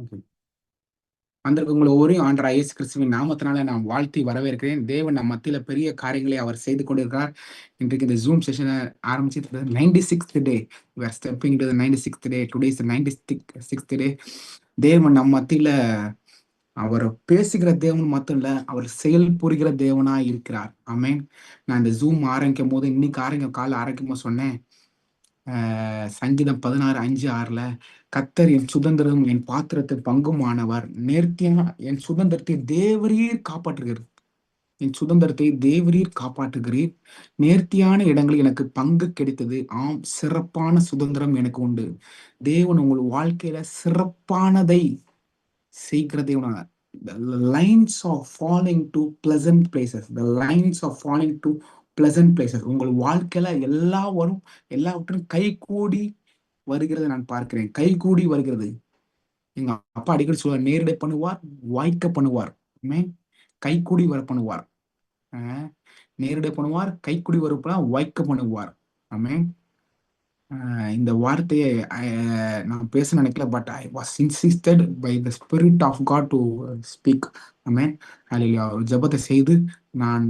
Okay. வந்திருக்க உங்களை ஒரே ஆண்டவராகிய இயேசு கிறிஸ்துவின் நாமத்தினால நான் வாழ்த்தி வரவேற்கிறேன். தேவன் நம் மத்தியில பெரிய காரியங்களை அவர் செய்து கொண்டிருக்கிறார். இன்றைக்கு இந்த ஜூம் செஷனை ஆரம்பிச்சு 96th day. We are stepping to the 96th day. Today is the 96th day. தேவன் நம் மத்தியில அவர் பேசுகிற தேவன் மட்டும் இல்ல, அவர் செயல் புரிகிற தேவனா இருக்கிறார். ஆமென். நான் இந்த ஜூம் ஆரம்பிக்கும் போது இன்னைக்கு காலை ஆரம்பிக்கும் போது சொன்னேன், சங்கீதம் 16:5-6 கர்த்தர் என் சுதந்திரம் என் பாத்திரத்தின் பங்குமானவர், நேர்த்தியா என் சுதந்திரத்தை தேவரீர் காப்பாற்றுகிறீர். என் சுதந்திரத்தை தேவரீர் காப்பாற்றுகிறீர். நேர்த்தியான இடங்களில் எனக்கு பங்கு கிடைத்தது. ஆம், சிறப்பான சுதந்திரம் எனக்கு உண்டு. தேவன் உங்கள் வாழ்க்கையில சிறப்பானதை செய்கிற தேவனா. The lines of falling to pleasant places. The lines of falling to pleasant places. உங்கள் வாழ்க்கையில எல்லாவற்றும் கைகூடி வருகிறதை நான் பார்க்கிறேன். கைகூடி வருகிறது. எங்க அப்பா அடிக்கடி சொல்லுவார், நேரிடை பண்ணுவார், வாய்க்க பண்ணுவார். ஆமென். கைகூடி வர பண்ணுவார். நேரிடை பண்ணுவார், கைக்கூடி வரப்பெல்லாம் வாய்க்க பண்ணுவார். ஆமென். இந்த வார்த்தையை நான் பேச நினைக்கல, but I was insisted by the spirit of God to speak. Amen. Hallelujah. ஒரு ஜெபத்தை செய்து நான்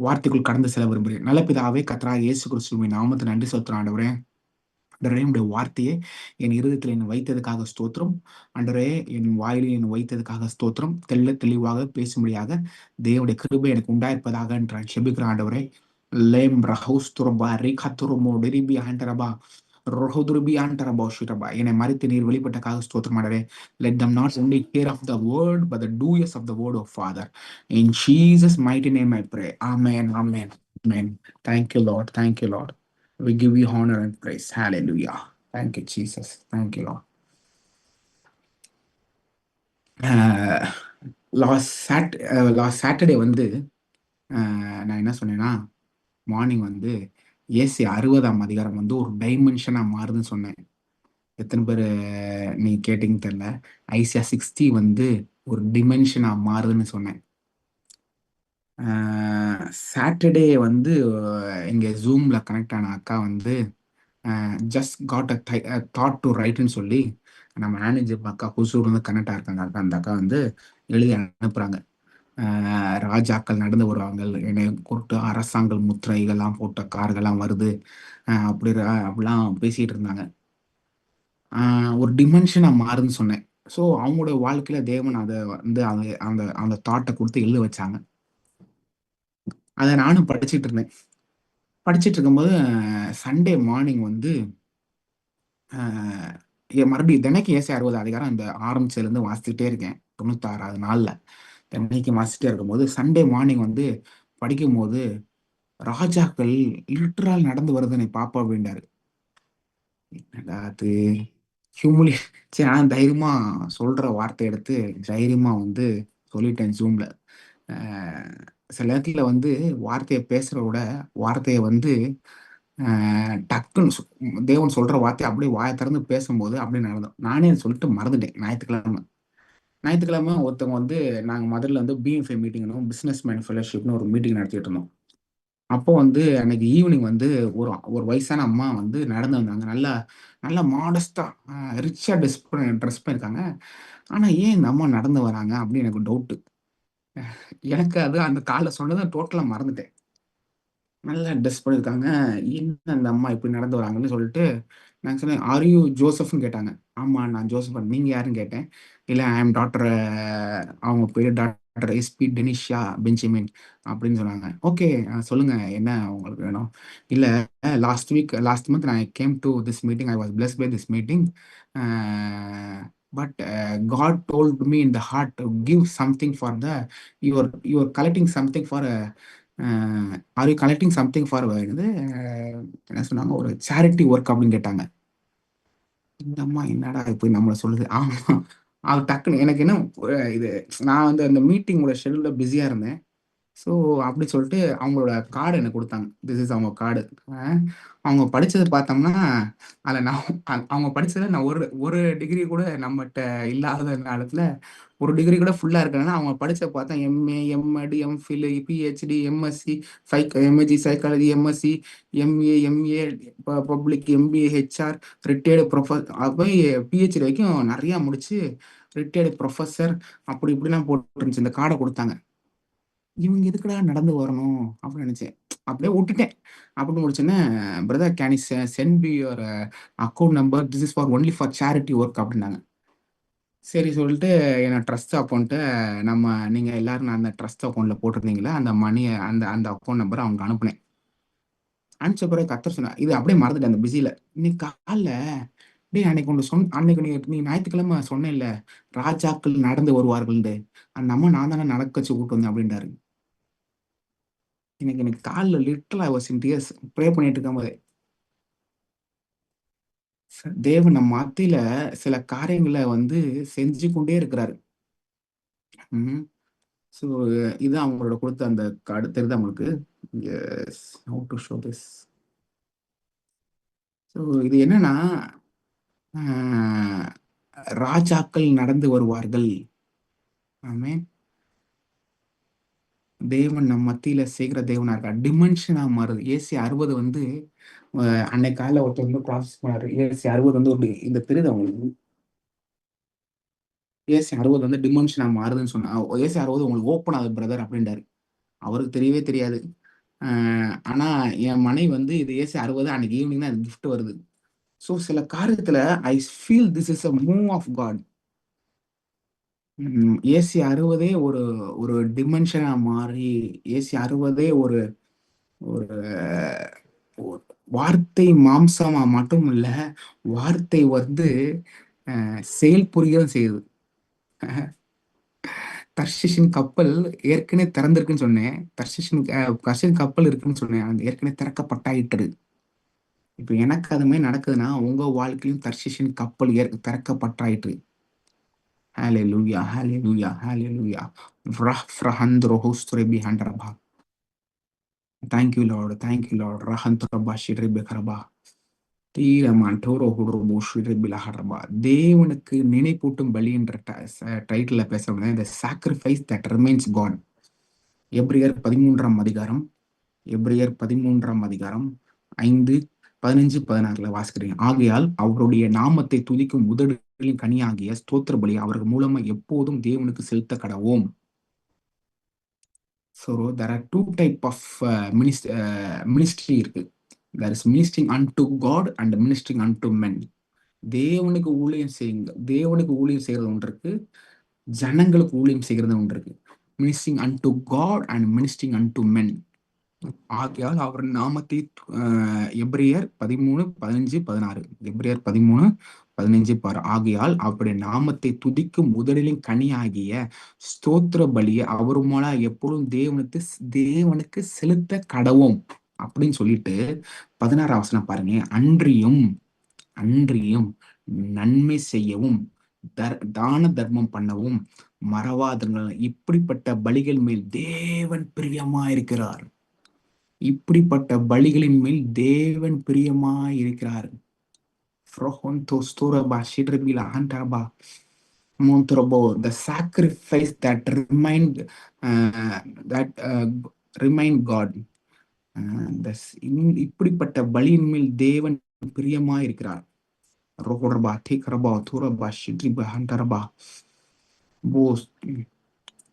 வார்த்தைக்குள் கடந்து செல்ல விரும்புகிறேன். நல்ல பிதாவே, கர்த்தராகிய இயேசு கிறிஸ்துவின் நாமத்தை நன்றி செலுத்துறேன் ஆண்டவரே. ஆண்டவரே, வார்த்தையை என் இருதயத்தில் என்னை வைத்ததுக்காக ஸ்தோத்திரம். ஆண்டவரே, என் வாயிலில் என்னை வைத்ததுக்காக ஸ்தோத்திரம். தெளிவாக பேசும்படியாக தேவனுடைய கிருபை எனக்கு உண்டாயிருப்பதாக நான் செபிக்கிறேன் ஆண்டவரே. லேம் ரஹவுஸ் துரபா ரிகத்துருமோ டெரிபி ஆண்டரபா ரொஹதுருபி ஆண்டரபா ஷிரபா என்னை மறித்து நீர் வெளிப்பட்டக்காக ஸ்தோத்திரம் ஆண்டவரே. Let them not only hear of the word but the doers of the word of Father. In Jesus mighty name I pray. Amen. Amen. Amen. Thank you, Lord. Thank you, Lord. We give you honor and praise. Hallelujah. Thank you, Jesus. Thank you, Lord. Last Saturday வந்து நான் என்ன சொன்னேன்னா, morning வந்து AC 60ஆம் அதிகாரம் வந்து ஒரு டைமென்ஷனாக மாறுதுன்னு சொன்னேன். எத்தனை பேர் நீ கேட்டிங்கன்னு தெரியல. ஐசியா 60 வந்து ஒரு டிமென்ஷனாக மாறுதுன்னு சொன்னேன். சாட்டர்டே வந்து இங்கே ஜூமில் கனெக்ட் ஆன அக்கா வந்து just got a thought to ரைட்னு சொல்லி நம்ம மேனேஜர் அக்கா ஹுசூர் வந்து கனெக்ட் ஆயிருக்காங்க. அக்கா அந்த அக்கா வந்து எழுதி அனுப்புகிறாங்க. ராஜாக்கள் நடந்து வருவாங்க, என்னை கூப்பிட்டு அரசாங்கம் முத்திரைகள்லாம் போட்ட கார்கள்லாம் வருது, அப்படிலாம் பேசிட்டு இருந்தாங்க. ஒரு டிமென்ஷனாக மாறுன்னு சொன்னேன். ஸோ அவங்களுடைய வாழ்க்கையில தேவன் அதை வந்து அந்த அந்த அந்த தாட்டை கொடுத்து எழுத வச்சாங்க. அதை நானும் படிச்சுட்டு இருந்தேன். படிச்சுட்டு இருக்கும்போது சண்டே மார்னிங் வந்து மறுபடியும் தினைக்கு ஏசி 60 அதிகாரம் அந்த ஆரம்பிச்சதுலேருந்து வாசிச்சுட்டே இருக்கேன். 96வது நாளில் தினைக்கு வாசிச்சுட்டே இருக்கும்போது சண்டே மார்னிங் வந்து படிக்கும்போது ராஜாக்கள் லிட்டரல் நடந்து வருதுன்னு பாப்பா அப்படின்றாரு. அது ஹியூமிலி. சரி, நான் தைரியமா சொல்ற வார்த்தை எடுத்து தைரியமா வந்து சொல்லிட்டேன் ஜூம்ல. சில நேரத்துல வந்து வார்த்தையை பேசுறத விட வார்த்தையை வந்து டக்குன்னு தேவன் சொல்ற வார்த்தையை அப்படியே வாயை திறந்து பேசும்போது அப்படியே நடந்தோம். நானே சொல்லிட்டு மறந்துட்டேன். ஞாயிற்றுக்கிழமை ஒருத்தவங்க வந்து நாங்கள் மதுரையில் வந்து பிஎஃப்ஐ மீட்டிங்னு பிஸ்னஸ் மேன் ஃபெலோஷிப்னு ஒரு மீட்டிங் நடத்திட்டு இருந்தோம். அப்போ வந்து அன்னைக்கு ஈவினிங் வந்து ஒரு ஒரு வயசான அம்மா வந்து நடந்து வந்தாங்க. நல்லா நல்லா மாடஸ்டா ரிச்சா ட்ரெஸ் பண்ணியிருக்காங்க. ஆனால் ஏன் இந்த அம்மா நடந்து வராங்க அப்படின்னு எனக்கு டவுட்டு. எனக்கு அது அந்த காலைல சொன்னதை டோட்டலாக மறந்துட்டேன். நல்லா ட்ரெஸ் பண்ணியிருக்காங்க. என்ன அந்த அம்மா இப்படி நடந்து வராங்கன்னு சொல்லிட்டு நான் சொன்னேன், ஆர் யூ ஜோசப்னு கேட்டாங்க. ஆமாம், நான் ஜோசப். நீங்கள் யாருன்னு கேட்டேன். இல்லை, ஐ எம் டாக்டர், அவங்க பேர் டாக்டர் எஸ்பி டெனிஷா பெஞ்சமின் அப்படின்னு சொன்னாங்க. ஓகே, சொல்லுங்கள், என்ன உங்களுக்கு வேணும்? இல்லை, லாஸ்ட் மந்த் நான் came to this meeting, I was blessed by this meeting, but God told me in the heart to give something for the you are collecting something for are you collecting something for வந்து என்ன சொன்னாங்க, ஒரு charity work அப்படின்னு கேட்டாங்க. இந்த அம்மா என்னடா இப்போ நம்மளை சொல்லுது. ஆமாம், அது டக்குன்னு எனக்கு என்ன இது, நான் வந்து அந்த மீட்டிங்கோட ஷெடியூலில் பிஸியாக இருந்தேன். ஸோ அப்படி சொல்லிட்டு அவங்களோட கார்டு எனக்கு குடுத்தாங்க. திஸ் இஸ் அவங்க கார்டு. அ அவங்க படிச்சது பார்த்தோம்னா, அதில நான் அவங்க படிச்சதுல நான் ஒரு டிகிரி கூட நம்மட்ட இல்லாத நேரத்தில, ஒரு டிகிரி கூட ஃபுல்லா இருக்கலன்னா, அவங்க படிச்சத பார்த்தா MA, MEd, MPhil, PhD, MSc, எம்.ஏஜி psychology, MSc, MA, public, MBA, HR, retired போய் பி.ஹெச்.டி வரைக்கும் நெறையா முடிச்சு, ரிட்டயர்டு புரொஃபசர் அப்படி இப்படிலாம் போட்டுருந்துச்சு. இந்த கார்ட குடுத்தாங்க. இவங்க எதுக்குடா நடந்து வரணும்? அப்படின்னு நினைச்சேன். அப்படியே வுட்டுட்டேன். அப்படின்னு முடிச்சோனே, "brother can you send me your account number. This is for only for charity work" அப்படின்னாங்க. சரி சொல்லிட்டு என்னோட ட்ரஸ்ட் அக்கவுண்ட்ட நீங்க எல்லாரும் நான் அந்த ட்ரஸ்ட் அக்கவுண்ட்ல போட்டிருந்தீங்கல்ல, அந்த மணிய அந்த அந்த அக்கவுண்ட் நம்பர அவங்களுக்கு அனுப்புனேன். அனுப்பிச்ச பிறகு கர்த்தர் சொன்னார். இது அப்படியே மறந்துட்டேன் அந்த பிஸில. இன்னைக்கு காலைல, "டேய் அன்னைக்கு ஒண்ணு அன்னைக்கு நீ நீ ஞாயித்துக்கிழமை சொன்னேல்ல, ராஜாக்கள் நடந்து வருவார்கள்ன்னு. அந்த அம்மா நான் தானே நடக்க வச்சு கூட்டு வந்தேன்" அப்படின்ட்டாரு. எனக்கு எனக்கு கால்ல லிட்டரலா I was in tears. Pray பண்ணிட்டு இருக்கும்போதே. தேவன் நம் மத்தியில சில காரியங்கள செஞ்சு கொண்டே இருக்கிறாரு. ம். ஸோ இது அவங்களோட குடுத்த அந்த கார்டு தெரியுதா உங்களுக்கு? Yes. How to show this. So இது என்னன்னா, அ ராஜாக்கள் நடந்து வருவார்கள். ஆமென். தேவன் நம் மத்தியில செய்கிற தேவனா இருக்கார். டிமென்ஷனா மாறுது. ஏசி 60 அ அன்னைக்கு காலைல ஒருத்தர் ப்ராசஸ் பண்ணாரு. ஏசி 60 ஒரு இந்த தெரியுதா உங்களுக்கு? ஏசி 60 டிமென்ஷனா மாறுதுன்னு சொன்னா. ஏசி 60 உங்களுக்கு ஓப்பன் ஆகுது பிரதர் அப்டின்றாரு. அவருக்கு தெரியவே தெரியாது. அ ஆனா என் மனைவி இது ஏசி 60 அன்னைக்கு ஈவினிங் தான் கிஃப்ட் வருது. ஸோ சில காரியத்துல I feel this is a move of God. AC 60 ஒரு ஒரு டிமென்ஷனா மாறி, ஏசி 60 ஒரு ஒரு ஒரு வார்த்தை மாம்சமா மட்டும் இல்ல, வார்த்தை செயல் புரியவும் செய்யுது. தர்ஷிஷின் கப்பல் ஏற்கனவே திறந்திருக்குன்னு சொன்னேன். தர்ஷிஷின் கப்பல் இருக்குன்னு சொன்னேன். அது ஏற்கனவே திறக்கப்பட்டாயிற்று. இப்ப எனக்கு அது மாரி நடக்குதுன்னா, உங்க வாழ்க்கையிலும் தர்ஷிஷின் கப்பல் திறக்கப்பட்டாயிற்று. ஹalleluya, ஹalleluya, ஹalleluya. ஃப்ரஹந்த்ரோஹோஸ்துரெபிஹன்றபா. Thank you Lord. Thank you Lord. ரஹந்த்ரபா ஷிட்ரிபிகரபா. தீரமான்டோரோ ஹுட்ரோபோ ஷிட்ரிபிலஹரபா. தேவனுக்கு நினைப்பூட்டும் பலின்ற டைட்டில்ல பேச முடியாது. The sacrifice that remains God. எபிரியர் 13ஆம் அதிகாரம். எபிரியர் 13ஆம் அதிகாரம் 5, 15, 16ல வாசிக்கிறீங்க. ஆகையால் அவருடைய நாமத்தை துதிக்கும் உதடுகளின் கனியாகிய ஸ்தோத்திர பலி அவர்கள் மூலமா எப்போதும் தேவனுக்கு செலுத்த கடவோம். So there are 2 type of ministry இருக்கு. There is ministering unto God and ministering unto men. தேவனுக்கு ஊழியம் செய்யுங்க. தேவனுக்கு ஊழியம் செய்யறது ஒன்று இருக்கு. ஜனங்களுக்கு ஊழியம் செய்கிறது ஒன்று இருக்கு. Ministering unto God and ministering unto men. ஆகையால் அவர் நாமத்தை எபிரியர் 13, 15, 16. எபிரியர் 13, 15 பாரு. ஆகையால் அவருடைய நாமத்தை துதிக்கும் முதலின் கனியாகிய ஸ்தோத்திர பலியை அவர் மூலம் எப்பொழுதும் தேவனுக்கு செலுத்த கடவோம் அப்படின்னு சொல்லிட்டு 16ஆம் வசனம் பாருங்க. அன்றியும் அன்றியும் நன்மை செய்யவும் தான தர்மம் பண்ணவும் மறவாதங்கள். இப்படிப்பட்ட பலிகள் மேல் தேவன் பிரியமா இருக்கிறார். இப்படிப்பட்ட பலிகளின் மேல் தேவன் பிரியமாய் இருக்கிறார். The sacrifice that remind God. இப்படிப்பட்ட பலியின் மேல் தேவன் பிரியமாய் இருக்கிறார்.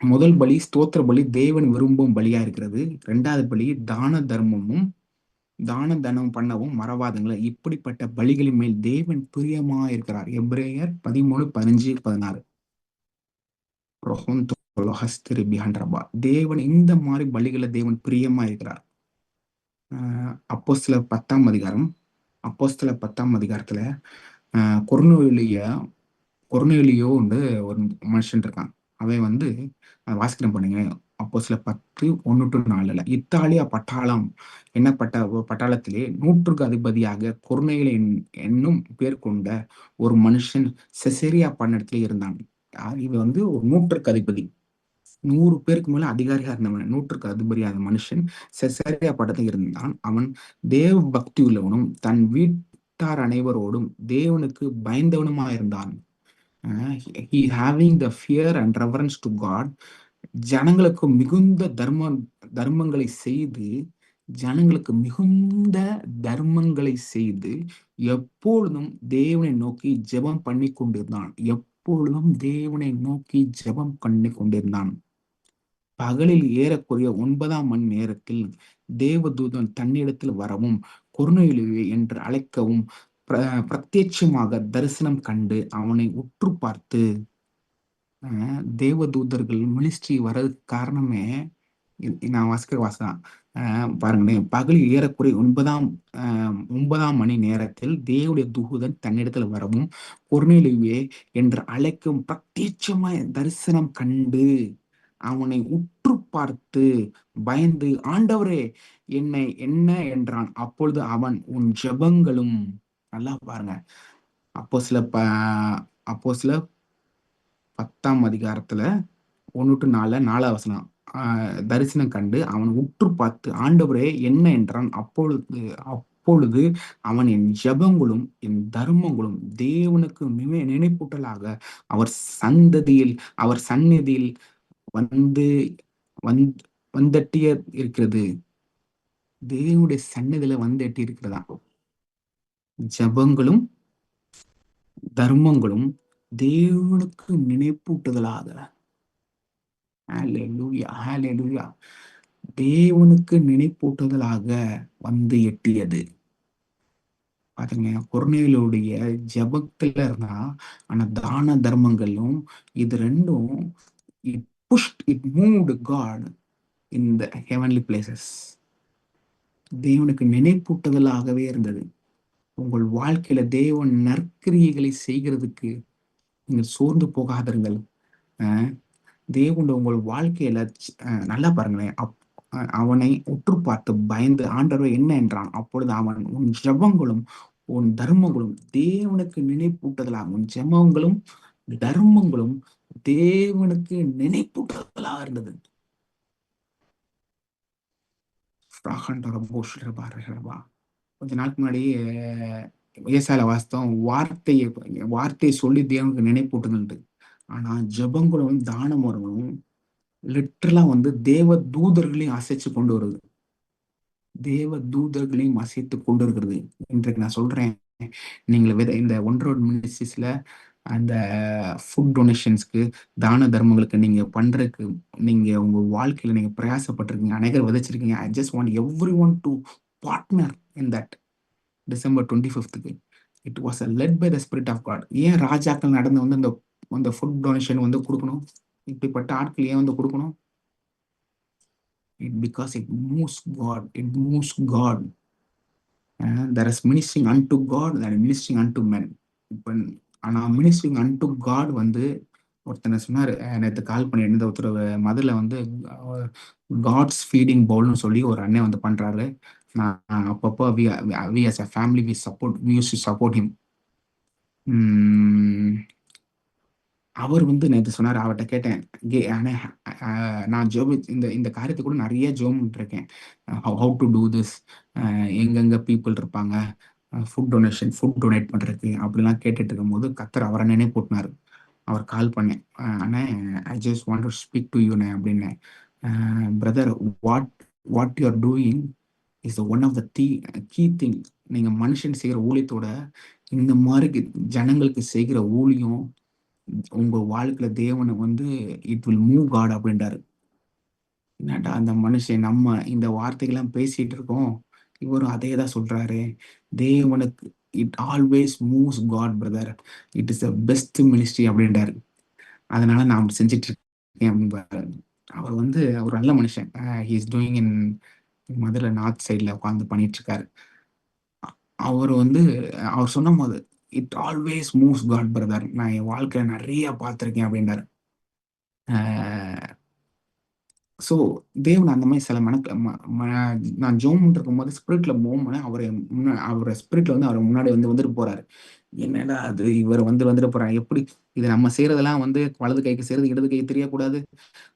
முதல் பலி ஸ்தோத்திர பலி தேவன் விரும்பும் பலியா இருக்கிறது. 2வது பலி தான தர்மம் பண்ணவும் மறவாதுங்கள. இப்படிப்பட்ட பலிகளின் மேல் தேவன் பிரியமா இருக்கிறார். எபிரேயர் 13, 15, 16. தேவன் இந்த மாதிரி பலிகளை தேவன் பிரியமா இருக்கிறார். அப்போஸ்தலர் 10ஆம் அதிகாரம். அப்போஸ்தலர் 10ஆம் அதிகாரத்துல கொர்நேலியோ ஒரு மனுஷன் இருக்கான். அவன் வாசிக்கிறேன் பண்ணுங்க. அப்போஸ்தலர் 10, 1 to 4. இத்தாலியா பட்டாளத்திலே 100க்கு அதிபதியாக கொர்நேலியு என்னும் பேர் கொண்ட ஒரு மனுஷன் செசரியா பட்டணத்திலே இருந்தான். இவன் ஒரு 100க்கு அதிபதி. 100 பேருக்கு மேல அதிகாரியா இருந்தவன், 100க்கு அதிபதியான மனுஷன் செசரியா பட்டணத்தில் இருந்தான். அவன் தேவ பக்தி உள்ளவனும் தன் வீட்டார் அனைவரோடும் தேவனுக்கு பயந்தவனுமா இருந்தான். he having the fear and reverence to God. ஜனங்களுக்கு மிகுந்த தர்மங்களை செய்து ஜனங்களுக்கு மிகுந்த தர்மங்களை செய்து எப்பொழுதும் தேவனை நோக்கி ஜெபம் பண்ணி கொண்டிருந்தான். எப்பொழுதும் தேவனை நோக்கி ஜெபம் பண்ணி கொண்டிருந்தான். பகலில் ஏறக்குறைய 9ஆம் மணி நேரத்தில் தேவதூதன் தன்னிடத்தில் வரவும் கொர்நேலியுவே என்று அழைக்கவும் பிரத்யட்சமாக தரிசனம் கண்டு அவனை உற்று பார்த்து, தேவதூதர்கள் மினிஸ்ட்ரி வர்றதுக்கு காரணமே நான் வாசிக்கிற வாசகம் பாருங்களேன். பகலில் ஏறக்குறைய 9ஆம் மணி நேரத்தில் தேவனுடைய தூதன் தன்னிடத்தில் வரவும் கொர்நேலியுவே என்று அழைக்கும் பிரத்யட்சமாய் தரிசனம் கண்டு அவனை உற்று பார்த்து பயந்து, ஆண்டவரே என்னை என்ன என்றான். அப்பொழுது அவன் உன் ஜெபங்களும், நல்லா பாருங்க, அப்போ சில 10ஆம் அதிகாரத்துல 1-4 4 வசனம், தரிசனம் கண்டு அவன் உற்று பார்த்து ஆண்டவரே என்ன என்றான். அப்பொழுது அவன் என் ஜெபங்களும் என் தர்மங்களும் தேவனுக்கு நினைப்பூட்டலாக அவர் சந்நிதியில் வந்து வந்தட்டிய இருக்கிறது. தேவனுடைய சன்னதியில வந்தட்டி இருக்கிறதா. ஜபங்களும் தர்மங்களும் தேவனுக்கு நினைப்பூட்டுதலாக, தேவனுக்கு நினைப்பூட்டுதலாக வந்து எட்டியது. பாத்தீங்க, கொர்நேலியுடைய ஜபத்துல இருந்தா ஆனா தான தர்மங்களும் இது ரெண்டும் it moved God in the heavenly places. தேவனுக்கு நினைப்பூட்டுதலாகவே இருந்தது. உங்கள் வாழ்க்கையில தேவன் நற்கிரியைகளை செய்கிறதுக்கு நீங்கள் சோர்ந்து போகாதீர்கள். தேவன் உங்கள் வாழ்க்கையில நல்லா பாருங்களேன், அவனை உற்று பார்த்து பயந்து ஆண்டவர் என்ன என்றான். அப்பொழுது அவன் உன் ஜெபங்களும் உன் தர்மங்களும் தேவனுக்கு நினைப்பூட்டுதலாக, உன் ஜெபங்களும் தர்மங்களும் தேவனுக்கு நினைப்பூட்டுதலாக இருந்தது. கொஞ்ச நாளுக்கு முன்னாடி ஏசால வாஸ்தவம் வார்த்தையை சொல்லி தேவனுக்கு நினைப்பூட்டுங்கள்ட்டு. ஆனா ஜெபங்களும் தானமும் லிட்டரலா வந்து தேவ தூதர்களையும் அசைச்சு கொண்டு வருது. தேவ தூதர்களையும் அசைத்து கொண்டு இருக்கிறது. இன்றைக்கு நான் சொல்றேன், நீங்கள் இந்த ஒன்ரோட் மினிஸ்ட்ரிஸ்ல அந்த ஃபுட் டொனேஷன்ஸ்க்கு தான தர்மங்களுக்கு நீங்க பண்றதுக்கு நீங்க உங்க வாழ்க்கையில நீங்க பிரயாசப்பட்டிருக்கீங்க, அநேகர் விதைச்சிருக்கீங்க. I just want every one to partner in that. December 25க்கு it was led by the spirit of God. ஏன் ராஜாக்கள் நடந்து வந்து அந்த ஃபுட் டொனேஷன் வந்து கொடுக்கணும்? இப்படிப்பட்ட ஆட்கள் ஏன் வந்து கொடுக்கணும்? Because it moves God. It moves God. There is ministering unto God and ministering unto men. இப்போ ஆனா மினிஸ்ட்ரிங் அன்டு காட் வந்து ஒருத்தனை சொன்னார், நேற்று கால் பண்ணி இருந்த ஒருத்தர் மதுல வந்து காட்ஸ் ஃபீடிங் பவுல்னு சொல்லி ஒரு அண்ணன் வந்து பண்றாரு. நான் அப்பப்போ we as a family we used to support him. அவர் வந்து நேற்று சொன்னார். அவர்கிட்ட கேட்டேன், நான் ஜோபி இந்த காரியத்தை கூட நிறைய ஜோம் இருக்கேன், ஹவு டு டூ திஸ், எங்கெங்க பீப்புள் இருப்பாங்க ஃபுட் டொனேட் பண்றதுக்கு அப்படிலாம் கேட்டுட்டு இருக்கும்போது கத்தர் அவரை நினைப்பூட்டினார். அவர் கால் பண்ணேன், அண்ணே I just want to speak to யூண்ணே அப்படின்னேன். Brother, what you are doing is one of the key thing. நீங்க மனுஷன் செய்கிற ஊழியத்தோட இந்த மாதிரி ஜனங்களுக்கு செய்கிற ஊழியம் உங்க வாழ்க்கையில தேவனை வந்து இட் வில் மூவ் காட் அப்படின்றாரு. என்னடா அந்த மனுஷன், நம்ம இந்த வார்த்தைகள்லாம் பேசிட்டு இருக்கோம், இவரும் அதே தான் சொல்றாரு. தேவனுக்கு it always moves God brother, it is the best ministry அப்படின்றாரு. அதனால நான் செஞ்சிட்டு இருக்கேன். அவர் வந்து ஒரு நல்ல மனுஷன். He is doing in Madurai north சைட்ல உட்காந்து பண்ணிட்டு இருக்காரு. அவர் வந்து அவர் சொன்ன போது it always moves God brother, நான் என் வாழ்க்கையில நிறைய பார்த்துருக்கேன் அப்படின்றாரு. ஸோ தேவன் அந்த மாதிரி சில நான் ஜோம் இருக்கும்போது ஸ்பிரிட்ல போகும்போது அவரை ஸ்பிரிட்ல வந்து அவர் முன்னாடி வந்துட்டு போறாரு. என்னடா அது இவர் வந்துட்டு போறாரு, எப்படி இது நம்ம செய்யறதெல்லாம் வந்து வலது கைக்கு செய்யறது இடது கை தெரியக்கூடாது.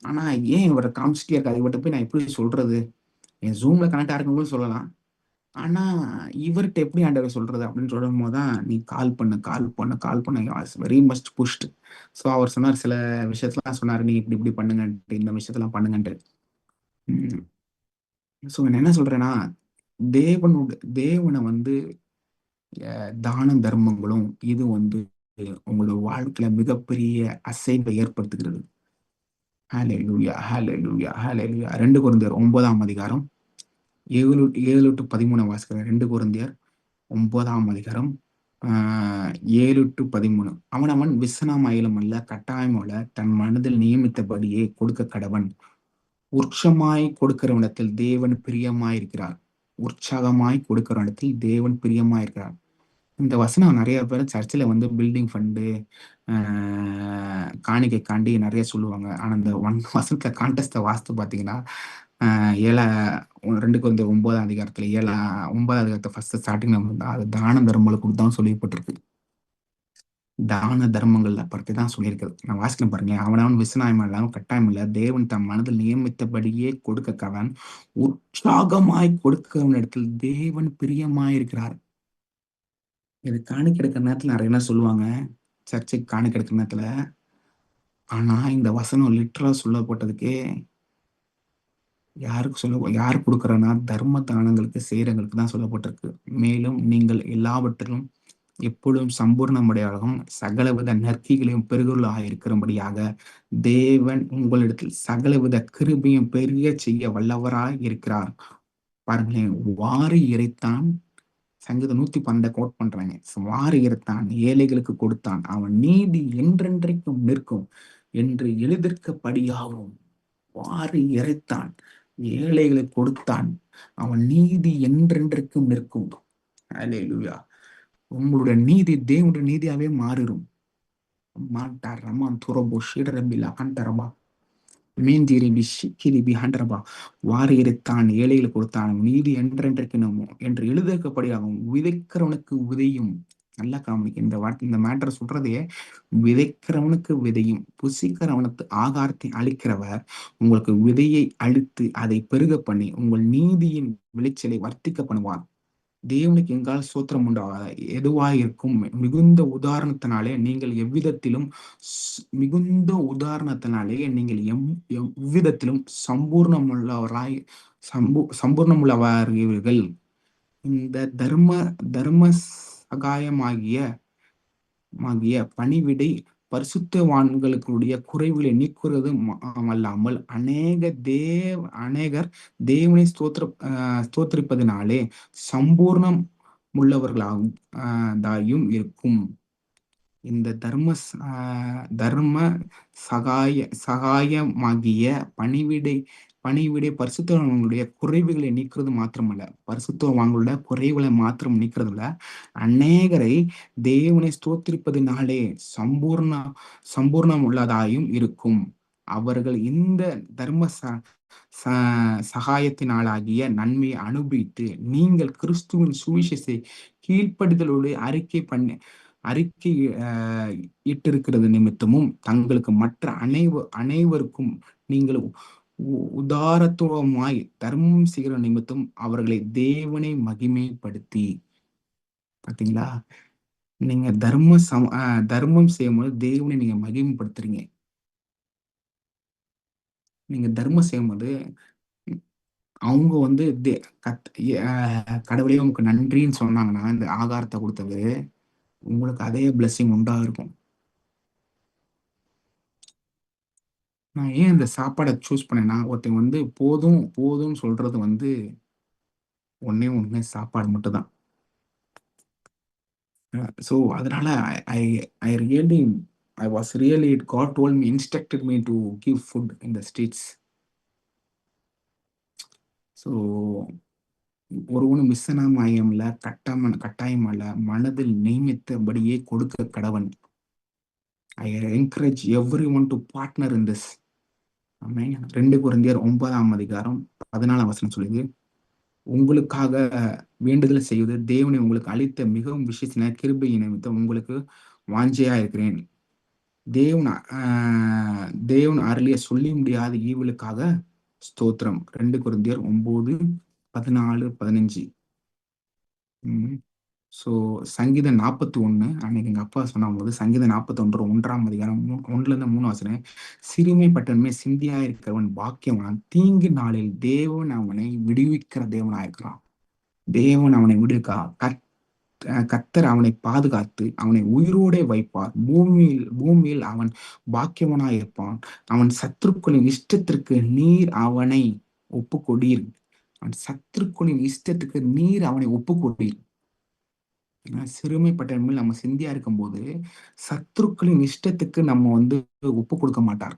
ஆனா ஏன் இவரை காமிச்சிட்டே இருக்காது, இவர்கிட்ட போய் நான் எப்படி சொல்றது, என் ஜூம்ல கனெக்ட் ஆயிருக்கும்போது சொல்லலாம். ஆனா இவர்கிட்ட எப்படி ஆண்டவர் சொல்றது அப்படின்னு சொல்லும் போதுதான், நீ கால் பண்ண வெரி மச் புஷ்ட். ஸோ அவர் சொன்னார், சில விஷயத்தெல்லாம் சொன்னாரு, நீ இப்படி இப்படி பண்ணுங்கன்ட்டு, இந்த விஷயத்தெல்லாம் பண்ணுங்கன்ட்டு. ஸோ நான் என்ன சொல்றேன்னா, தேவனை வந்து தான தர்மங்களும் இது வந்து உங்களோட வாழ்க்கையில மிகப்பெரிய அசைவை ஏற்படுத்துகிறது. ஹalleluya, ஹalleluya, ஹalleluya. 2 கொரிந்தியர் 9ஆம் அதிகாரம் 7 to 13 வாசிக்கிறேன். 2 கொரிந்தியர் 9ஆம் அதிகாரம் 7 to 13. அவனவன் விசனமாயிலும் அல்ல, கட்டாயம் அல்ல, தன் மனதில் நியமித்தபடியே கொடுக்க கடவன். உற்சமாய் கொடுக்கிறவனிடத்தில் தேவன் பிரியமாயிருக்கிறார். உற்சாகமாய் கொடுக்கிறவனிடத்தில் தேவன் பிரியமாயிருக்கிறார். இந்த வசனம் நிறைய பேர் சர்ச்சில் வந்து பில்டிங் ஃபண்டு காணிக்கைக்காண்டி நிறைய சொல்லுவாங்க. ஆனா இந்த வசனத்துல கான்டெஸ்ட்டை வாஸ்து பார்த்தீங்கன்னா, ஏழா 2 கொரிந்தியர் 9ஆம் அதிகாரத்துல 9ஆம் அதிகாரத்தை ஃபர்ஸ்ட் ஸ்டார்டிங்ல வந்து அது தான தர்மங்களுக்கு கொடுத்தான் சொல்லப்பட்டிருக்கு. தான தர்மங்கள்ல பற்றி தான் சொல்லியிருக்கிறது. நான் வாசிக்கிறேன் பாருங்க. அவனவன் விசுநாயம் இல்லாமல் கட்டாயம் இல்ல, தேவன் தம் மனதில் நியமித்தபடியே கொடுக்க கவன். உற்சாகமாய் கொடுக்கிறவனிடத்தில் தேவன் பிரியமாயிருக்கிறார். இது காணிக்கை எடுக்கிற நேரத்துல நிறைய என்ன சொல்லுவாங்க, சர்ச்சைக்கு காணிக்கை எடுக்கிற நேரத்துல. ஆனா இந்த வசனம் லிட்டரலா சொல்லப்பட்டதுக்கே யார் கொடுக்குறன்னா, தர்ம தானங்களுக்கு செய்யறவங்களுக்கு தான் சொல்லப்பட்டிருக்கு. மேலும் நீங்கள் எல்லாவற்றிலும் எப்பொழுதும் சம்பூர்ணமுடையவர்களும் சகலவித நற்கிகளையும் பெருகுள்ளாக இருக்கிறபடியாக தேவன் உங்களிடத்தில் சகலவித கிருபையும் பெருக செய்ய வல்லவராய் இருக்கிறார். பாருங்களேன், வாரி இறைத்தான். சங்கீதம் 112 கோட் பண்றாங்க. வாரி இறைத்தான், ஏழைகளுக்கு கொடுத்தான், அவன் நீதி என்றென்றைக்கும் நிற்கும் என்று எழுதியிருக்கப்படியாகும். வாரி இறைத்தான், ஏழைகளுக்கு கொடுத்தான், அவன் நீதி என்றென்றைக்கும் நிற்கும். அல்லேலூயா. உங்களுடைய நீதி தேவனுடைய நீதியாவே மாறிடும். மாட்டார் ரமான் துரபோ ஷீடரபிலா அண்டரபா மேந்திரிபி ஷிக்கிரிபி ஹண்டரபா. வாரி இறைத்தான், ஏழைகளுக்கு கொடுத்தான், நீதி என்றென்றைக்கு நம்மோ என்று எழுதக்கப்படியாகும். விதைக்கிறவனுக்கு விதையும். நல்லா காமிக்க இந்த வார்த்தை, இந்த மேட்டர் சொல்றதே, விதைக்கிறவனுக்கு விதையும் புசிக்கிறவனுக்கு ஆகாரத்தை அளிக்கிறவர் உங்களுக்கு விதையை அழித்து அதை பெருக பண்ணி உங்கள் நீதியின் விளைச்சலை வர்த்திக்க பண்ணுவார். தேவனுக்கு எங்கால் சோத்திரம் உண்டாகாத எதுவாய் இருக்கும். மிகுந்த உதாரணத்தினாலே நீங்கள் எவ்விதத்திலும் எவ்விதத்திலும் சம்பூர்ணமுள்ளவர்கள். இந்த தர்ம சகாயமாகிய பணிவிடை பரிசுத்தவான்களுடைய குறைவுகளை நீக்குறது அல்லாமல் அநேகர் தேவனை ஸ்தோத்திரிப்பதினாலே சம்பூர்ணம் உள்ளவர்களாயும் இருக்கும். இந்த தர்ம சகாயமாகிய பணிவிடை பரிசுத்தவான்களுடைய குறைவுகளை நீக்கிறது மாத்திரமல்ல, பரிசுத்தவான்களுடைய குறைவுகளை மாத்திரம் நீக்கிறது இல்ல, அநேகரை தேவனை ஸ்தோத்திரிப்பதினாலே சம்பூர்ணம் உள்ளதாயும் இருக்கும். அவர்கள் இந்த தர்ம சகாயத்தினாலாகிய நன்மையை அனுபவித்து நீங்கள் கிறிஸ்துவின் சுவிசேஷத்தை கீழ்ப்படிதலோடு அறிக்கை இட்டிருக்கிறது நிமித்தமும் தங்களுக்கு மற்ற அனைவருக்கும் நீங்கள் உதாரத்துவமாய் தர்மம் செய்கிற நிமித்தம் அவர்களை தேவனை மகிமைப்படுத்தி. பாத்தீங்களா, நீங்க தர்மம் செய்யும்போது தேவனை நீங்க மகிமைப்படுத்துறீங்க. நீங்க தர்மம் செய்யும்போது அவங்க வந்து கடவுளே உங்களுக்கு நன்றின்னு சொன்னாங்கன்னா, இந்த ஆகாரத்தை கொடுத்தது உங்களுக்கு அதே பிளெஸிங் உண்டா இருக்கும். நான் ஏன் இந்த சாப்பாடை சூஸ் பண்ணேன்னா, ஒருத்தன் வந்து போதும்னு சொல்றது வந்து ஒண்ணே சாப்பாடு மட்டும் தான். ஸோ அதனால I I really I was really God told me, instructed me to give food in the streets. So ஒருவனும் விசனமாயம்ல கட்டாயமல்ல, மனதில் நியமித்தபடியே கொடுக்க கடவன். I encourage every one to partner in this. ஆமென். 2 கொரிந்தியர் 9ஆம் அதிகாரம் 14ஆம் வசனம் சொல்லுது, உங்களுக்காக வேண்டுதல் செய்வது தேவனை உங்களுக்கு அளித்த மிகவும் விசேஷின கிருபையின் நிமித்தம் உங்களுக்கு வாஞ்சையா இருக்கிறேன். தேவன் தேவன் அருளிய சொல்லி முடியாத ஈவுகளுக்காக ஸ்தோத்திரம். 2 கொரிந்தியர் 9, 14, 15. ம். ஸோ சங்கீதம் 41 அன்னைக்கு எங்க அப்பா சொன்னபோது சங்கீதம் 41 1ஆம் அதிகாரம் 1லேருந்து 3 வசனம். சிறுமைப்பட்டவனுமே சிந்தியா இருக்கிறவன் பாக்கியவான். தீங்கு நாளில் தேவன் அவனை விடுவிக்கிற தேவனா இருக்கிறான். தேவன் அவனை விடுவிக்கா. கர்த்தர் அவனை பாதுகாத்து அவனை உயிரோடே வைப்பார். பூமியில் அவன் பாக்கியவனாய் இருப்பான். அவன் சத்துருக்களின் இஷ்டத்திற்கு நீர் அவனை ஒப்புக்கொடீர். அவன் சத்துருக்களின் இஷ்டத்துக்கு நீர் அவனை ஒப்புக்கொடீர். சிறுமைப்பட்ட மேல் நம்ம சிந்தியா இருக்கும்போது சத்துருக்களின் இஷ்டத்துக்கு நம்ம ஒப்பு கொடுக்க மாட்டார்.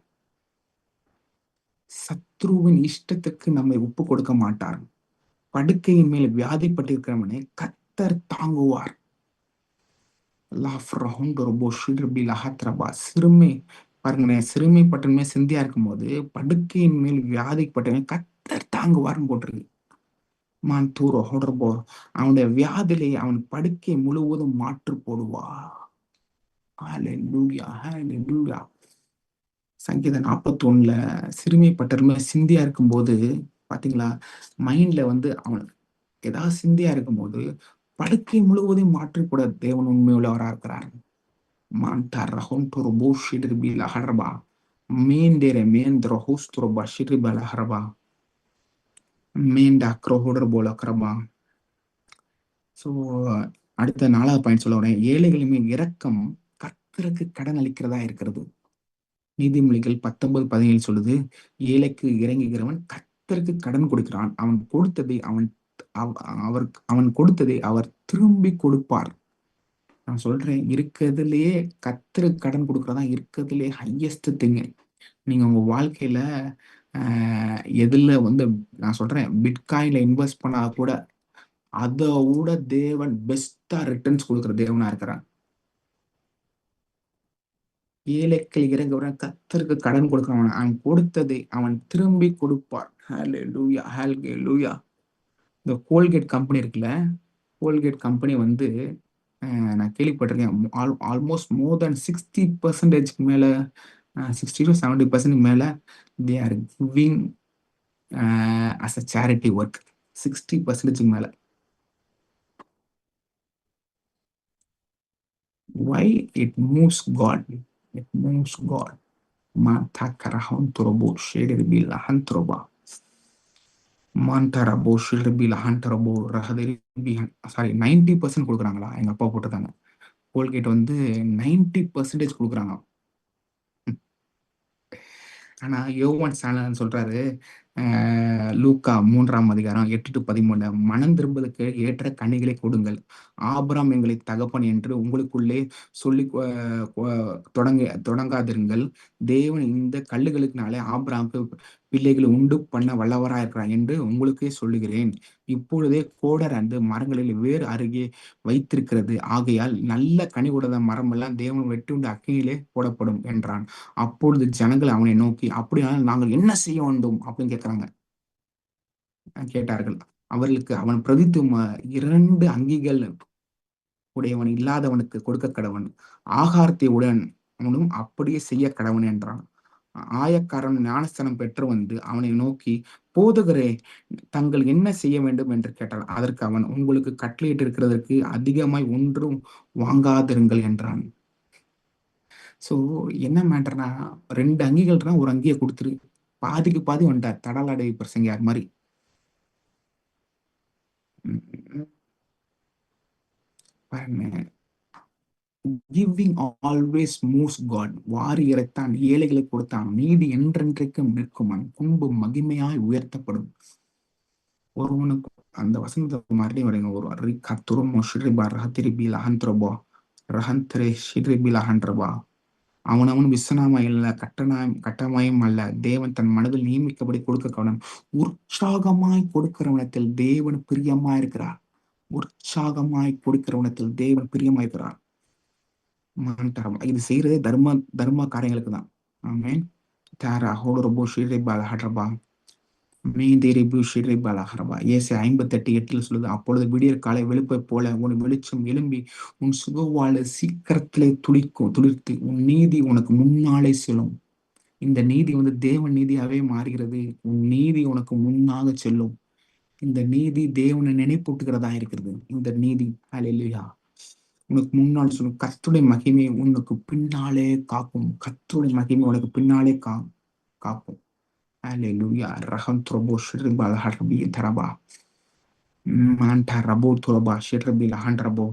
சத்ருவின் இஷ்டத்துக்கு நம்மை ஒப்பு கொடுக்க மாட்டார். படுக்கையின் மேல் வியாதிப்பட்டிருக்கிறவனை கர்த்தர் தாங்குவார். சிறுமை பாருங்களேன், சிறுமைப்பட்டமே சிந்தியா இருக்கும்போது படுக்கையின் மேல் வியாதிப்பட்டவனை கர்த்தர் தாங்குவார்னு போட்டிருக்கு. அவனுடைய வியாதிலே அவன் படுக்கை முழுவதும் மாற்று போடுவா. சங்கீதம் 41ல சிறுமைப்பட்டருமே சிந்தியா இருக்கும்போது பாத்தீங்களா, மைண்ட்ல அவன் ஏதாவது சிந்தியா இருக்கும்போது படுக்கை முழுவதும் மாற்றி போட தேவன் உண்மையுள்ளவராக இருக்கிறார். அடுத்த 4வது பாயிண்ட் சொல்ல வரேன். ஏழைகளுமே இரக்கம் கர்த்தருக்கு கடன் அளிக்கிறதா இருக்கிறது. நீதிமொழிகள் 19:17 சொல்லுது, ஏழைக்கு இறங்குகிறவன் கர்த்தருக்கு கடன் கொடுக்கிறான். அவன் கொடுத்ததை அவர் திரும்பி கொடுப்பார். நான் சொல்றேன், இருக்கிறதுலயே கர்த்தருக்கு கடன் கொடுக்கறதா இருக்கிறதுலயே ஹையஸ்ட் திங். நீங்க உங்க வாழ்க்கையில எதுல நான் சொல்றேன், பிட்காயின்ல இன்வெஸ்ட் பண்ணா கூட அதை விட தேவன் பெஸ்டா ரிட்டர்ன்ஸ் கொடுக்கிற தேவனா இருக்கிறான். ஏழைகள் இறங்குறவன் கர்த்தருக்கு கடன் கொடுக்கிறவன் அவன் கொடுத்ததை அவன் திரும்பி கொடுப்பார். ஹல்லேலூயா, ஹல்லேலூயா. இந்த கோல்கேட் கம்பெனி இருக்குல்ல, கோல்கேட் கம்பெனி நான் கேள்விப்பட்டிருக்கேன். ஆல்மோஸ்ட் மோர் தென் 60% மேல 60 to 70% மேல they are giving as a charity work. 60% மேல. Why? It moves God. It moves God. Sorry, 90% கொடுக்குறாங்களா? எங்க அப்பா போட்டுருக்காங்க. கோல்கேட் 90% கொடுக்குறாங்க. ஆனா யோவான் சாணன் சொல்றாரு, லூக்கா 3ஆம் அதிகாரம் 8 to 13, மனம் திரும்புவதற்கு ஏற்ற கனிகளை கொடுங்கள். ஆபிரகாம் எங்களை தகப்பன் என்று உங்களுக்குள்ளே சொல்லி தொடங்காதிருங்கள். தேவன் இந்த கல்லுகளுக்குனாலே ஆபிரகாமுக்கு பிள்ளைகளை உண்டு பண்ண வல்லவராக இருக்கிறார் என்று உங்களுக்கே சொல்லுகிறேன். இப்பொழுதே கோடர் மரங்களில் வேறு அருகே வைத்திருக்கிறது. ஆகையால் நல்ல கனி கொடுத்த மரம் எல்லாம் தேவன் வெட்டி உண்டு அக்கினியிலே போடப்படும் என்றான். அப்பொழுது ஜனங்கள் அவனை நோக்கி, அப்படியானால் நாங்கள் என்ன செய்ய வேண்டும் அப்படின்னு கேட்டார்கள். அவர்களுக்கு அவன் பிரதித்துவம், 2 அங்கிகள் உடையவன் இல்லாதவனுக்கு கொடுக்க கடவன், ஆகாரத்தை உடன் அவனும் அப்படியே செய்ய கடவன் என்றான். ஆயக்காரன் ஞானஸ்தானம் பெற்று அவனை நோக்கி, போதகரே, தங்கள் என்ன செய்ய வேண்டும் என்று கேட்டான். அதற்கு அவன், உங்களுக்கு கட்டளையிட்டு இருக்கிறதற்கு அதிகமாய் ஒன்றும் வாங்காதிருங்கள் என்றான். சோ என்ன மேட்டர்னா, 2 அங்கிகள்னா ஒரு அங்கியை கொடுத்துரு, பாதிக்கு பாதி வந்துட்டார். தடாலடை பிரசங்கியார் மாதிரி. Giving always moves God. வாரி இறைத்தான், ஏழைகளை கொடுத்தான், நீதி என்றென்றைக்கும் நிற்கும், கும்பு மகிமையாய் உயர்த்தப்படும். ஒருவனுக்கு அந்த வசந்த மறுபடியும் வருங்க. ஒரு கத்துருமோ ஷிரிபா ரஹத்திரிபி லஹந்திரபோ ரஹந்திரே ஷிரிபி லஹன்றபா. அவனவன் விசனமாய் அல்ல, கட்டமாயும் அல்ல, தேவன் தன் மனதில் நியமிக்கப்படி கொடுக்க கவனம். உற்சாகமாய் கொடுக்கிறவனத்தில் தேவன் பிரியமாய் இருக்கிறார். உற்சாகமாய் கொடுக்கிறவனத்தில் தேவன் பிரியமாயிருக்கிறார். இது செய்யறதே தர்ம காரியங்களுக்கு தான். ஆமென். தாரா ஹோடரபோ ஷிரி பாலஹரபா மீந்திரிபு ஷிரி பாலஹரபா. ஏசு 58:8 சொல்லுது, அப்பொழுது விடியற் காலை வெளுப்பை போல உன் வெளிச்சம் எழும்பி உன் சுகவாழ்வு சீக்கிரத்திலே துளிர்த்து உன் நீதி உனக்கு முன்னாலே செல்லும். இந்த நீதி வந்து தேவன் நீதியாவே மாறுகிறது. உன் நீதி உனக்கு முன்னாக செல்லும். இந்த நீதி தேவனை நினைப்பூட்டுகிறதா இருக்கிறது. இந்த நீதி ஹல்லேலூயா உனக்கு முன்னால் சொல்லும். கர்த்தருடைய மகிமை உனக்கு பின்னாலே காக்கும். கர்த்தருடைய மகிமை உனக்கு பின்னாலே காக்கும். ஹல்லேலூயா. ரஹம் த்ரோபோ ஷிரிபால் ஹர்பி தரபா மான்டா ரபோ துரபா ஷிர்பி லஹன் ரபோ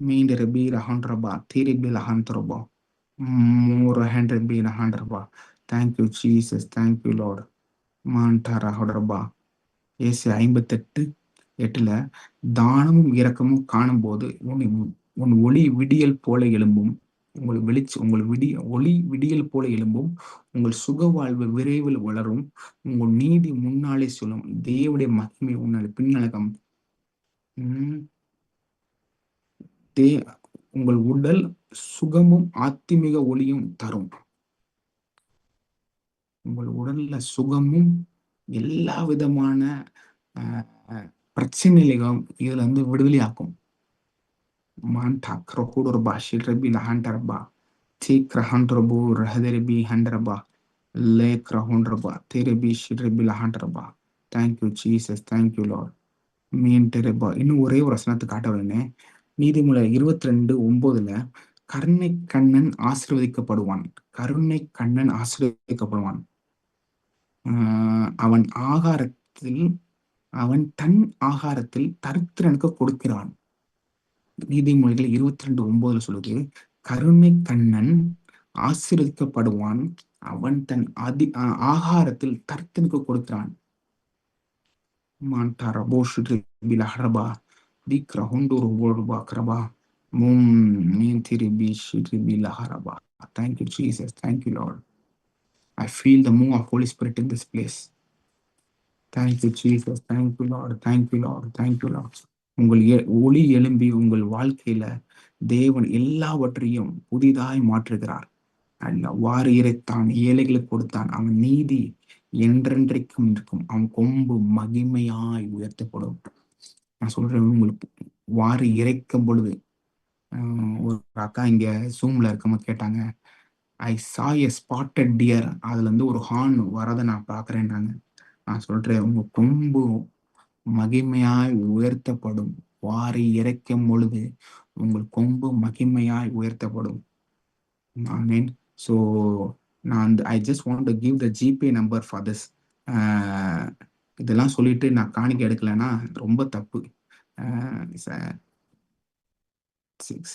மீண்டு ரபி லஹன் ரபா திரிபி லஹன் துரபோ மூர் ஹண்ட்ரபி லஹன் ரபா. Thank you Jesus. Thank you Lord. மான்டா ரஹோடரபா. ஏசு 58:8 தானமும் இரக்கமும் காணும்போது உன் ஒளி விடியல் போல எழும்பும். ஒளி விடியல் போல எழும்பும். உங்கள் சுக வாழ்வு விரைவில் வளரும். உங்கள் நீதி முன்னாலே சொல்லும். தேவனுடைய மகிமை உன்னால் பின்னலகம். உங்கள் உடல் சுகமும் ஆத்மீக ஒளியும் தரும். உங்கள் உடல்ல சுகமும் எல்லா விதமான பிரச்சனைகளும் இதுல இருந்து விடுதலையாக்கும். மான்டா கிரஹூடர்பா ஷிரபி லஹண்டர்பா திக்ரஹண்டர்பு ரஹதரிபி ஹண்டர்பா லே கிரஹூண்டர்பா திரிபி ஷிரபி லஹண்டர்பா. Thank you Jesus. Thank you Lord. மீன் டெரபா. இன்னும் ஒரே ஒரு வசனத்தை காட்டவில்லை. நீதிமொழி 22:9 கருணை கண்ணன் ஆசீர்வதிக்கப்படுவான். கருணை கண்ணன் ஆசீர்வதிக்கப்படுவான். அவன் தன் ஆகாரத்தில் தரித்திரனுக்கு கொடுக்கிறான். நீதிமொழிகள் 22:9 சொல்லுது, கருணை கண்ணன் ஆசீர்வதிக்கப்படுவான். அவன் தன் ஆகாரத்தில் தரித்திரனுக்கு கொடுக்கிறான். Thank you, Jesus. Thank you, Lord. I feel the move of Holy Spirit in this place. Thank you, Jesus. Thank you, Lord. Thank you, Lord. Thank you, Lord. உங்கள் ஒளி எழும்பி உங்கள் வாழ்க்கையில தேவன் எல்லாவற்றையும் புதிதாய் மாற்றுகிறார். அல்ல வாரியரைத்தான் ஏழைகளுக்கு கொடுத்தான். அவன் நீதி என்றென்றைக்கும் இருக்கும். அவன் கொம்பு மகிமையாய் உயர்த்தப்படும். நான் சொல்றேன், உங்களுக்கு வாரி இறைக்கும் பொழுது ஒரு அக்கா இங்க ஜூம்ல இருக்கும்போது கேட்டாங்க, ஐ சா எ ஸ்பாட்டட் டியர், அதுல இருந்து ஒரு ஹார்ன் வரதை நான் பாக்குறேன்னாங்க. நான் சொல்றேன், உங்க கொம்பு மகிமையாய் உயர்த்தப்படும். வாரி இறைக்கும் பொழுது உங்கள் கொம்பு மகிமையாய் உயர்த்தப்படும். ஆமென். ஸோ நான் ஐ just want to give the GPay number for this. இதெல்லாம் சொல்லிட்டு நான் காணிக்கை எடுக்கலைன்னா ரொம்ப தப்பு. 6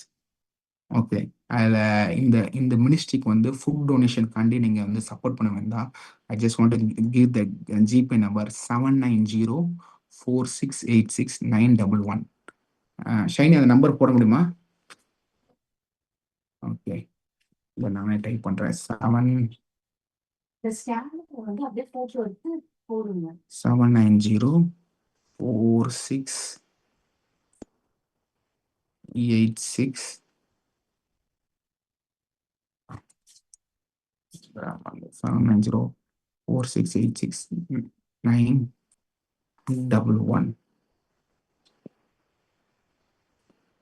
ஓகே. அதில் இந்த மினிஸ்ட்ரிக்கு வந்து ஃபுட் டொனேஷனுக்காண்டி நீங்கள் வந்து சப்போர்ட் பண்ண வேண்டாம். I just want to give the GPay number 7904686911. Shiny, அந்த நம்பர் போட முடியுமா? ஓகே, இல்லை நானே டைப் பண்ணுறேன். 7904686 7904686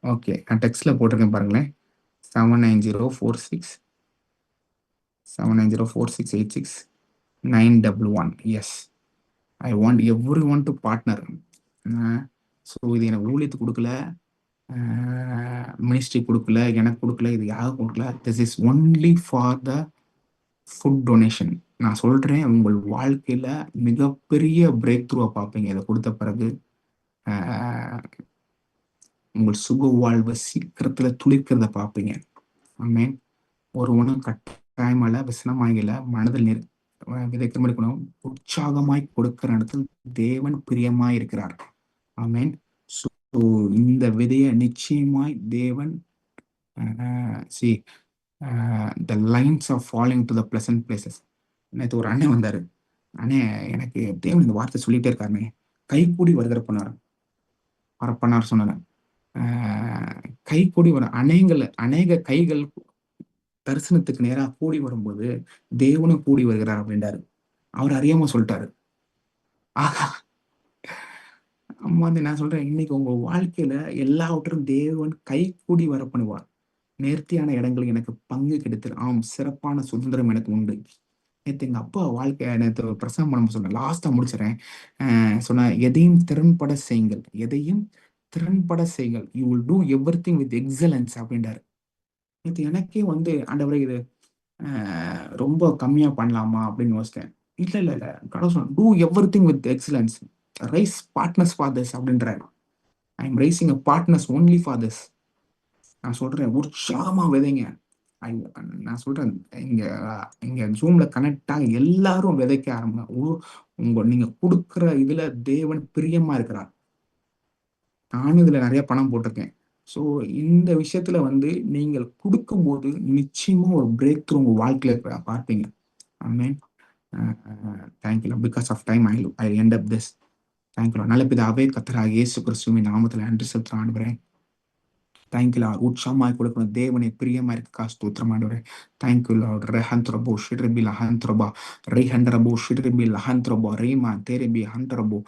ஓகே, நான் டெக்ஸ்ட்ல போட்டிருக்கேன் பாருங்களேன். 7904686 yes, I want every one to partner. So இது எனக்கு ஊழியத்துக்கு கொடுக்கல, மினிஸ்ட்ரி கொடுக்கல, எனக்கு கொடுக்கல, இது யாரும் கொடுக்கல. This is only for the food donation. நான் சொல்றேன், உங்கள் வாழ்க்கையில மிகப்பெரிய பிரேக் த்ரூவை பார்ப்பீங்க இதை கொடுத்த பிறகு. உங்கள் சுக வாழ்வு சீக்கிரத்துல துளிர்க்கிறத பார்ப்பீங்க. ஆமென். ஒருவனும் கட்டாயமல்ல, விசனமாகல, மனதில் விதைக்க முடிக்கணும். உற்சாகமாய் கொடுக்கிற இடத்தில் தேவன் பிரியமாய் இருக்கிறார். ஆமென். ஸோ இந்த விதையை நிச்சயமாய் தேவன் the lines are falling to the pleasant places. நேற்று ஒரு அண்ணன் வந்தாரு. அண்ணே, எனக்கு தேவன் இந்த வார்த்தை சொல்லிட்டே இருக்காருனே, கை கூடி வருகிற பண்ணார் சொன்னார். கை கூடி வர அநேக கைகள் தரிசனத்துக்கு நேரா கூடி வரும்போது தேவனும் கூடி வருகிறார் அப்படின்றாரு. அவர் அறியாம சொல்லிட்டாரு. ஆஹா! அம்மா வந்து நான் சொல்றேன், இன்னைக்கு உங்க வாழ்க்கையில எல்லாவற்றும் தேவன் கைகூடி வர பண்ணுவார். நேர்த்தியான இடங்கள் எனக்கு பங்கு கிடைத்தது. ஆம், சிறப்பான சுதந்திரம் எனக்கு உண்டு. நேத்து எங்க அப்பா நேத்து பிரசங்கம் பண்ணும்போது சொன்னேன். லாஸ்ட்டா முடிச்சுர்றேன். சொன்னார், "எதையும் திறன்பட செய்யுங்கள். எதையும் திறன்பட செய்யுங்கள். You will do everything with excellence" அப்படின்றாரு. நேத்து எனக்கே வந்து ஆண்டவரே இது அ ரொம்ப கம்மியா பண்ணலாமா அப்படின்னு யோசிச்சேன். இல்ல, இல்ல, இல்ல. கடவுள் சொன்னார், "do everything with excellence. Raise partners for this" அப்படின்றாரு. I am raising a partners only for this. நான் சொல்றேன், உற்சாகமா விதைங்க. ஐ நான் சொல்றேன், இங்க இங்க Zoomல கனெக்ட் ஆகி எல்லாரும் விதைக்க ஆரம்பிங்க. நீங்க குடுக்குற இதுல தேவன் பிரியமா இருக்கிறார். நானும் இதுல நெறைய பணம் போட்டிருக்கேன். ஸோ இந்த விஷயத்துல வந்து நீங்கள் குடுக்கும்போது நிச்சயமா ஒரு பிரேக் த்ரூ உங்க வாழ்க்கையில பார்ப்பீங்க. ஆமென். Uh thank you Lord. Because of time I end up this. Thank you Lord. நல்ல பிதாவே, கர்த்தராகிய இயேசு கிறிஸ்துவின் நாமத்தில நன்றி செலுத்துறேன் ஆண்டவரே. Thank you Lord. உற்சாகமாய் கொடுக்கணும் தேவனே, பிரியமா இருக்கா ஸ்தோத்திரம் ஆண்டவரே. Thank you Lord. ரெஹந்த்ரபோ ஷிட்ரிபி லஹந்த்ரபா ரிஹண்டரபோ ஷிட்ரிபி லஹந்த்ரபோ ரீமா தேரிபி ஹந்தரபோ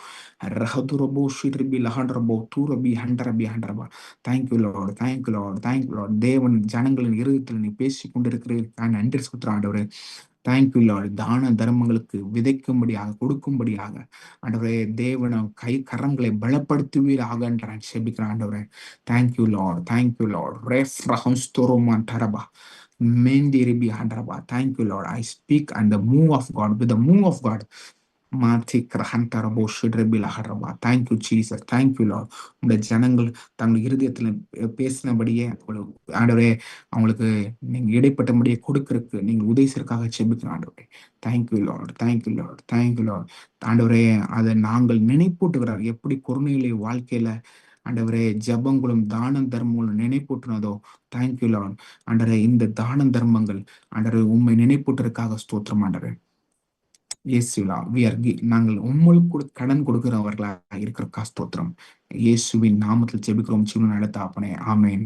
ரஹதுரபோ ஷிட்ரிபி லஹண்டரபோ தூரபி ஹண்டரபி ஹண்டரபா. Thank you Lord. Thank you Lord. Thank you Lord. தேவன் ஜனங்களின் இருதயத்தில் நீ பேசிக் கொண்டிருக்கிறீர்கள். நன்றி செலுத்துறேன் ஆண்டவரே. Thank you Lord. தான தர்மங்களுக்கு விதைக்கும்படியாக, கொடுக்கும்படியாக ஆண்டவரே, தேவன கரங்களை பலப்படுத்துவீராக என்று நான் செபிக்கிறேன் ஆண்டவரே. Thank you Lord. Thank you Lord. ரெஃப்ரஹம் ஸ்தோரோமான் டரபா. Mendiribi Handaraba. Thank you, Lord. I speak and the move of God, with the move of God. Thank you Jesus. Thank you Lord. உங்க ஜனங்கள் தங்கள் இருதயத்துல பேசினபடியே ஆண்டவரே, அவங்களுக்கு நீங்க இடைப்பட்டபடியே கொடுக்கறதுக்கு நீங்க உதவிசருக்காக செபிக்கிறோம் ஆண்டவரே. Thank you Lord. Thank you Lord. Thank you Lord. ஆண்டவரே, அதை நாங்கள் நினைப்பூட்டுகிறார். எப்படி கொர்நேலிய வாழ்க்கையில ஆண்டவரே ஜெபங்களும் தான தர்மங்களும் நினைப்பூட்டுனதோ, தேங்க் யூ லார்ட். ஆண்டவரே, இந்த தான தர்மங்கள் ஆண்டவரே உம்மை நினைப்பூட்டுறதுக்காக ஸ்தோத்திரம் ஆண்டவரே. இயேசுலா நாங்கள் உங்களுக்கு கடன் கொடுக்கிறவர்களா இருக்கிற ஸ்தோத்திரம். இயேசுவின் நாமத்தில் ஜெபிக்கிறோம் ஜீவன் நடத்த ஆப்பனே. ஆமேன்.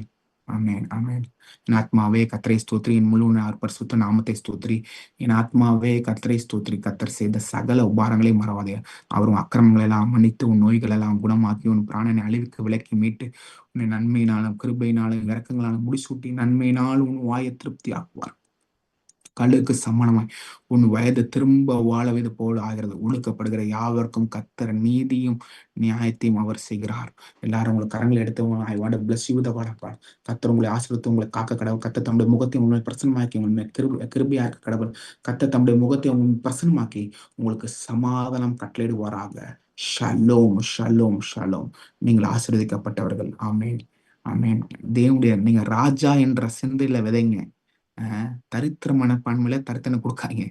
ஆமேன். ஆமேன். என் ஆத்மாவே கர்த்தரை ஸ்தோத்திரி. என் முழு பரிசுத்த நாமத்தை ஸ்தோத்திரி. என் ஆத்மாவே கர்த்தரை ஸ்தோத்திரி. கர்த்தர் செய்த சகல உபாரங்களையும் மறவாதே. அவரும் அக்கிரமங்களை எல்லாம் மன்னித்து உன் நோய்கள் எல்லாம் குணமாக்கி உன் பிராணனை அழிவுக்கு விலக்கி மீட்டு உன்னை நன்மையினாலும் கிருபையினாலும் இரக்கங்களாலும் முடிசூட்டி நன்மையினால் உன் வாயை திருப்தி ஆக்குவார். கல்லுக்கு சமானமாய் உன் வயது திரும்ப வாழவது போல ஆகிறது. ஒழுக்கப்படுகிற யாவருக்கும் கர்த்தர் நீதியும் நியாயத்தையும் அவர் செய்கிறார். எல்லாரும் உங்களுக்கு கரங்களை எடுத்து I want to bless you the what. கர்த்தர் உங்களை ஆசீர்வதித்து உங்களை காக்க கடவுள். கர்த்தர் தம்முடைய முகத்தை உங்களை பிரசன்னமாக்கி உண்மை கிருபையா இருக்க கடவுள். கர்த்தர் தம்முடைய முகத்தை உங்களை பிரசன்னமாக்கி உங்களுக்கு சமாதானம் கட்டளையிடுவாராக. Shalom shalom shalom. நீங்கள் ஆசீர்வதிக்கப்பட்டவர்கள். ஆமேன். ஆமேன். தேவனுடைய நீங்க ராஜா என்ற சிந்தையில விதைங்க. தரித்திர மனப்பான்மையில தரித்தனை கொடுக்காங்க.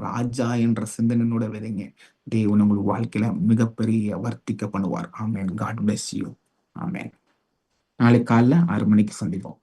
ராஜா என்ற சிந்தனையோட விதைங்க. தேவன் உங்கள் வாழ்க்கையில மிகப்பெரிய வர்த்திக்க பண்ணுவார். ஆமேன். God bless you. ஆமேன். நாளை காலைல 6 மணிக்கு சந்திப்போம்.